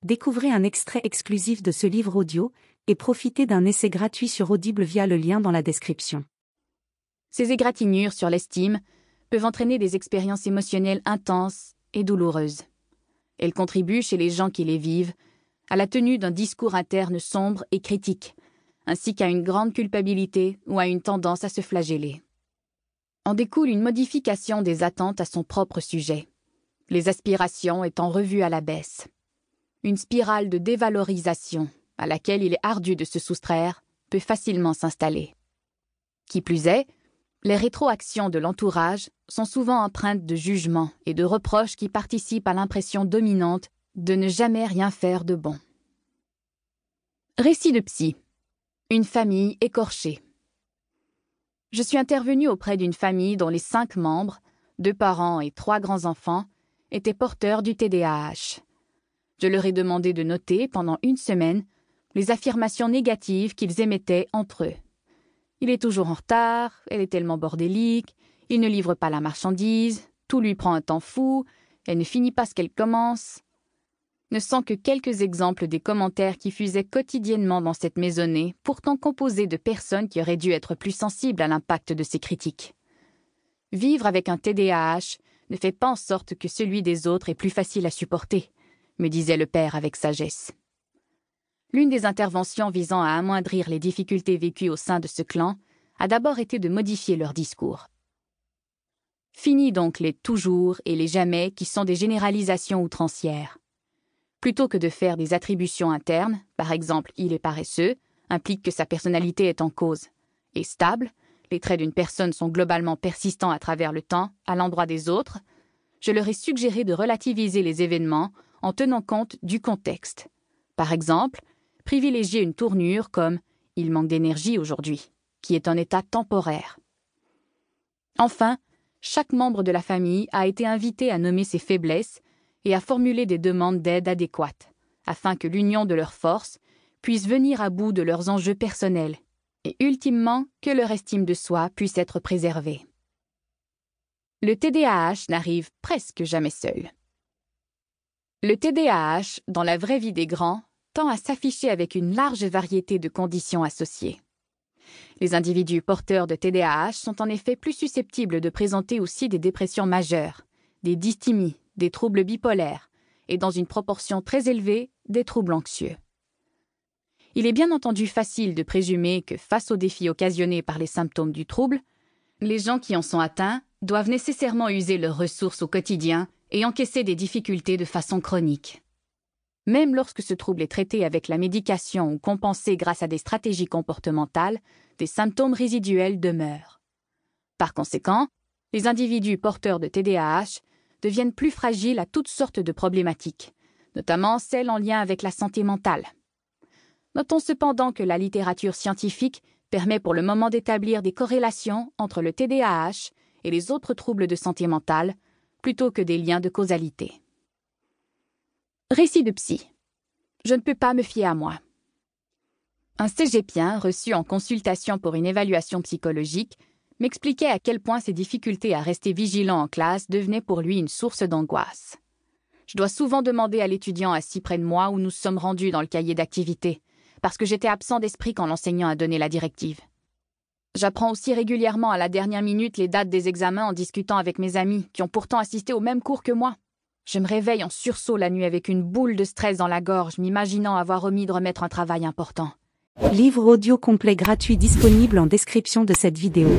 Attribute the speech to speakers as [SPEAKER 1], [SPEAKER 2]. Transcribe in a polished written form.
[SPEAKER 1] Découvrez un extrait exclusif de ce livre audio et profitez d'un essai gratuit sur Audible via le lien dans la description.
[SPEAKER 2] Ces égratignures sur l'estime peuvent entraîner des expériences émotionnelles intenses et douloureuses. Elles contribuent chez les gens qui les vivent à la tenue d'un discours interne sombre et critique, ainsi qu'à une grande culpabilité ou à une tendance à se flageller. En découle une modification des attentes à son propre sujet, les aspirations étant revues à la baisse. Une spirale de dévalorisation à laquelle il est ardu de se soustraire peut facilement s'installer. Qui plus est, les rétroactions de l'entourage sont souvent empreintes de jugements et de reproches qui participent à l'impression dominante de ne jamais rien faire de bon. Récit de psy. Une famille écorchée. Je suis intervenue auprès d'une famille dont les 5 membres, 2 parents et 3 grands-enfants, étaient porteurs du TDAH. Je leur ai demandé de noter, pendant 1 semaine, les affirmations négatives qu'ils émettaient entre eux. Il est toujours en retard, elle est tellement bordélique, il ne livre pas la marchandise, tout lui prend un temps fou, elle ne finit pas ce qu'elle commence. Ne sont que quelques exemples des commentaires qui fusaient quotidiennement dans cette maisonnée, pourtant composée de personnes qui auraient dû être plus sensibles à l'impact de ces critiques. Vivre avec un TDAH ne fait pas en sorte que celui des autres est plus facile à supporter, me disait le père avec sagesse. L'une des interventions visant à amoindrir les difficultés vécues au sein de ce clan a d'abord été de modifier leur discours. Fini donc les toujours et les jamais qui sont des généralisations outrancières. Plutôt que de faire des attributions internes, par exemple « il est paresseux », implique que sa personnalité est en cause, et stable, les traits d'une personne sont globalement persistants à travers le temps, à l'endroit des autres, je leur ai suggéré de relativiser les événements en tenant compte du contexte. Par exemple, privilégier une tournure comme « il manque d'énergie aujourd'hui », qui est un état temporaire. Enfin, chaque membre de la famille a été invité à nommer ses faiblesses et à formuler des demandes d'aide adéquates, afin que l'union de leurs forces puisse venir à bout de leurs enjeux personnels et ultimement que leur estime de soi puisse être préservée. Le TDAH n'arrive presque jamais seul. Le TDAH, dans la vraie vie des grands, tend à s'afficher avec une large variété de conditions associées. Les individus porteurs de TDAH sont en effet plus susceptibles de présenter aussi des dépressions majeures, des dysthymies, des troubles bipolaires et, dans une proportion très élevée, des troubles anxieux. Il est bien entendu facile de présumer que, face aux défis occasionnés par les symptômes du trouble, les gens qui en sont atteints doivent nécessairement user leurs ressources au quotidien et encaisser des difficultés de façon chronique. Même lorsque ce trouble est traité avec la médication ou compensé grâce à des stratégies comportementales, des symptômes résiduels demeurent. Par conséquent, les individus porteurs de TDAH deviennent plus fragiles à toutes sortes de problématiques, notamment celles en lien avec la santé mentale. Notons cependant que la littérature scientifique permet pour le moment d'établir des corrélations entre le TDAH et les autres troubles de santé mentale, plutôt que des liens de causalité. Récit de psy. Je ne peux pas me fier à moi. Un cégepien reçu en consultation pour une évaluation psychologique m'expliquait à quel point ses difficultés à rester vigilant en classe devenaient pour lui une source d'angoisse. Je dois souvent demander à l'étudiant assis près de moi où nous sommes rendus dans le cahier d'activité, parce que j'étais absent d'esprit quand l'enseignant a donné la directive. J'apprends aussi régulièrement à la dernière minute les dates des examens en discutant avec mes amis qui ont pourtant assisté au même cours que moi. Je me réveille en sursaut la nuit avec une boule de stress dans la gorge, m'imaginant avoir omis de remettre un travail important.
[SPEAKER 1] Livre audio complet gratuit disponible en description de cette vidéo.